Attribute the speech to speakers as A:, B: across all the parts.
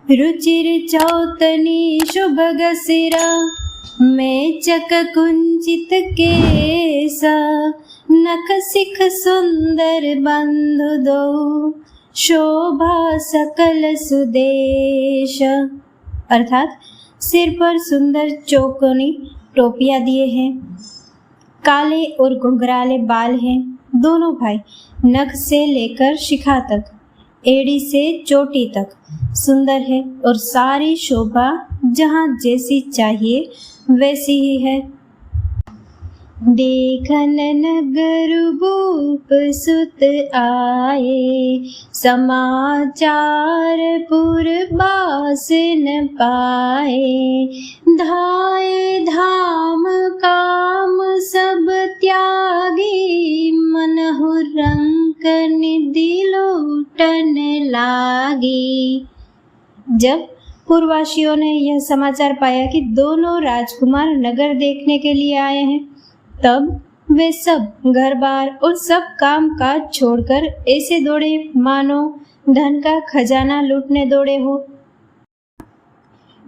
A: रुचिर चौतनी शुभग सिरा, मेचक कुंचित केसा, नख सिख सुंदर बंधु दो, शोभा सकल सुदेश। अर्थात सिर पर सुंदर चौकोनी टोपियां दिए हैं, काले और घुंघराले बाल हैं। दोनों भाई नख से लेकर शिखा तक, एड़ी से चोटी तक सुंदर है और सारी शोभा जहाँ जैसी चाहिए वैसी ही है। देखन नगर भूप सुत आए, समाचार पुरबास न पाए, धाये धाम काम सब त्यागी, मनहु रंक निधि लूटन लागी। जब पूर्ववासियों ने यह समाचार पाया कि दोनों राजकुमार नगर देखने के लिए आए हैं, तब वे सब घर बार और सब काम काज छोड़कर ऐसे दौड़े मानो धन का खजाना लूटने दौड़े हो।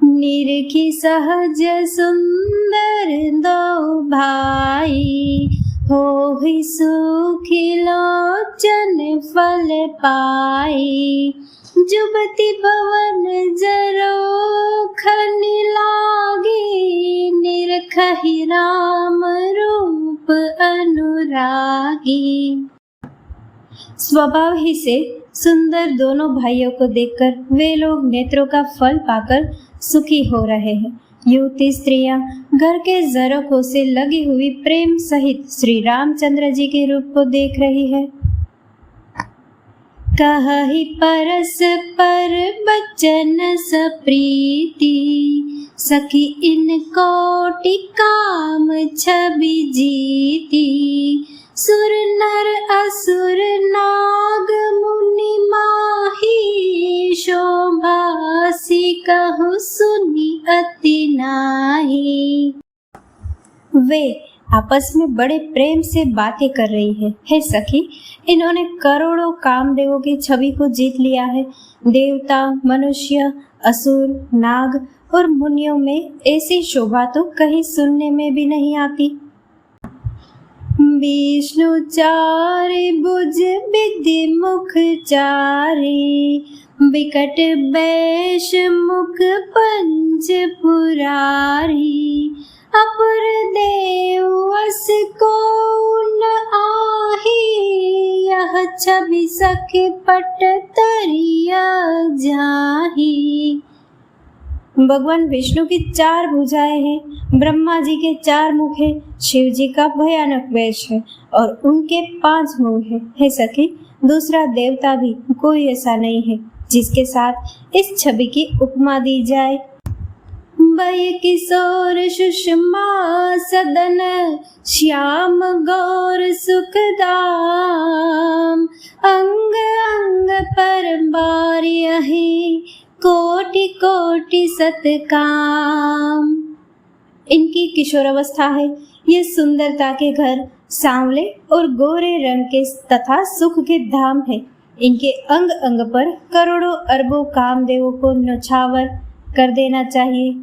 A: निरखी सहज सुंदर दो भाई, हो ही सुखी लोचन फल पाई, जुबती भवन जरोखन लागी, निरखहि राम रूप अनुरागी। स्वभाव ही से सुंदर दोनों भाइयों को देखकर वे लोग नेत्रों का फल पाकर सुखी हो रहे हैं। युवती स्त्रियां घर के जरखों से लगी हुई प्रेम सहित श्री रामचंद्र जी के रूप को देख रही है। कहहि परस पर बचन सप्रीति, सखी इन कोटि काम छवि जीती, सुर नर असुर नाग मुनि माही, शोभासी कहु सुनी अति नाही। वे आपस में बड़े प्रेम से बातें कर रही है। हे सखी, इन्होंने करोड़ों कामदेवों की छवि को जीत लिया है। देवता, मनुष्य, असुर, नाग और मुनियों में ऐसी शोभा तो कहीं सुनने में भी नहीं आती। विष्णु चारि भुज विधि मुख चारि, विकट बैश मुख पंच पुरारी, अपुर देव अस को न आही, यह छवि सखी पट तरिया जाही। भगवान विष्णु की 4 भुजाएं हैं, ब्रह्मा जी के 4 मुख हैं, शिव जी का भयानक वेश है और उनके 5 मुंह हैं। हे सखी, दूसरा देवता भी कोई ऐसा नहीं है जिसके साथ इस छवि की उपमा दी जाए। भय किशोर सुषमा सदन, श्याम गौर सुखदाम, अंग अंग पर बारियहि, कोटि कोटि सतकाम। इनकी किशोरावस्था है। ये सुंदरता के घर, सांवले और गोरे रंग के तथा सुख के धाम है। इनके अंग अंग पर करोड़ों अरबों कामदेवों को नौछावर कर देना चाहिए।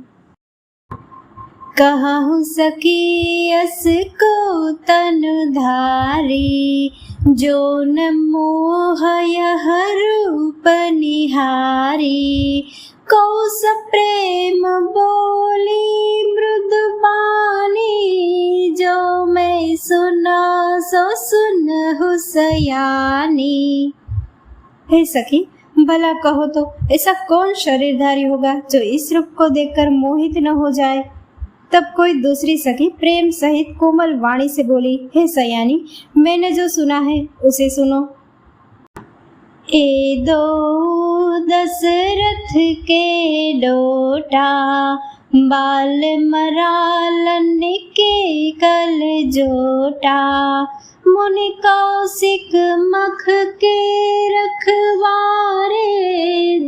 A: कहूँ सखी अस को तन धारी, जो न मोह यह रूप निहारी, कौस प्रेम बोली मृदु बानी, जो मैं सुना सो सुनहु सयानी। हे सखी, भला कहो तो ऐसा कौन शरीरधारी होगा जो इस रूप को देखकर मोहित न हो जाए। तब कोई दूसरी सखी प्रेम सहित कोमल वाणी से बोली, हे सयानी, मैंने जो सुना है उसे सुनो। ए दो दशरथ के डोटा, बाल मरालन के कल जोटा, मुनि कौशिक मख के रखवारे,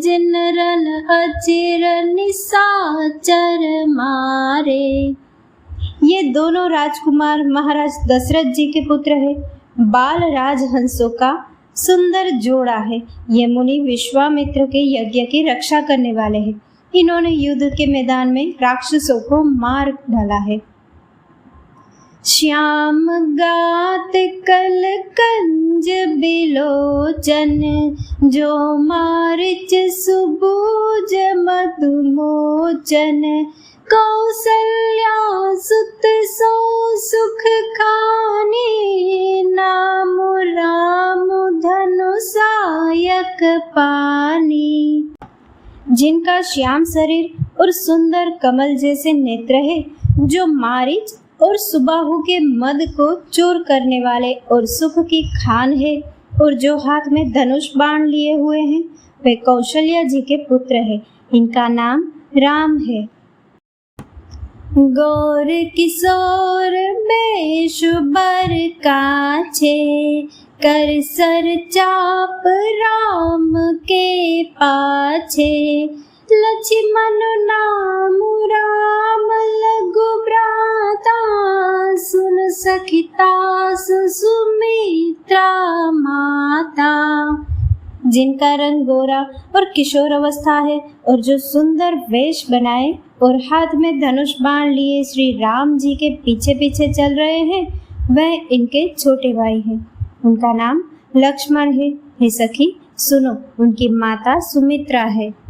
A: जिन रन अचिर निशाचर मारे। ये दोनों राजकुमार महाराज दशरथ जी के पुत्र हैं। बाल राजहंसों का सुंदर जोड़ा है। ये मुनि विश्वामित्र के यज्ञ की रक्षा करने वाले हैं। इन्होंने युद्ध के मैदान में राक्षसों को मार डाला है। श्याम गात कल कंज बिलोचन, जो मारिच सुबूज मधुमोचन। कौसल्या सुत सो सुख खानी, नाम राम धनु सायक पानी। जिनका श्याम शरीर और सुंदर कमल जैसे नेत्र है, जो मारिच और सुबाहु के मद को चूर करने वाले और सुख की खान है, और जो हाथ में धनुष बाण लिए हुए हैं, वे कौशल्या जी के पुत्र हैं। इनका नाम राम है। गौर किशोर बेश बर काछे, कर सर चाप राम के पाछे। लक्ष्मण नाम राम लघु भ्राता, सुन सखिता सुमित्रा माता। जिनका रंग गोरा और किशोर अवस्था है, और जो सुंदर वेश बनाए और हाथ में धनुष बाण लिए श्री राम जी के पीछे पीछे चल रहे हैं, वह इनके छोटे भाई हैं। उनका नाम लक्ष्मण है। हे सखी सुनो, उनकी माता सुमित्रा है।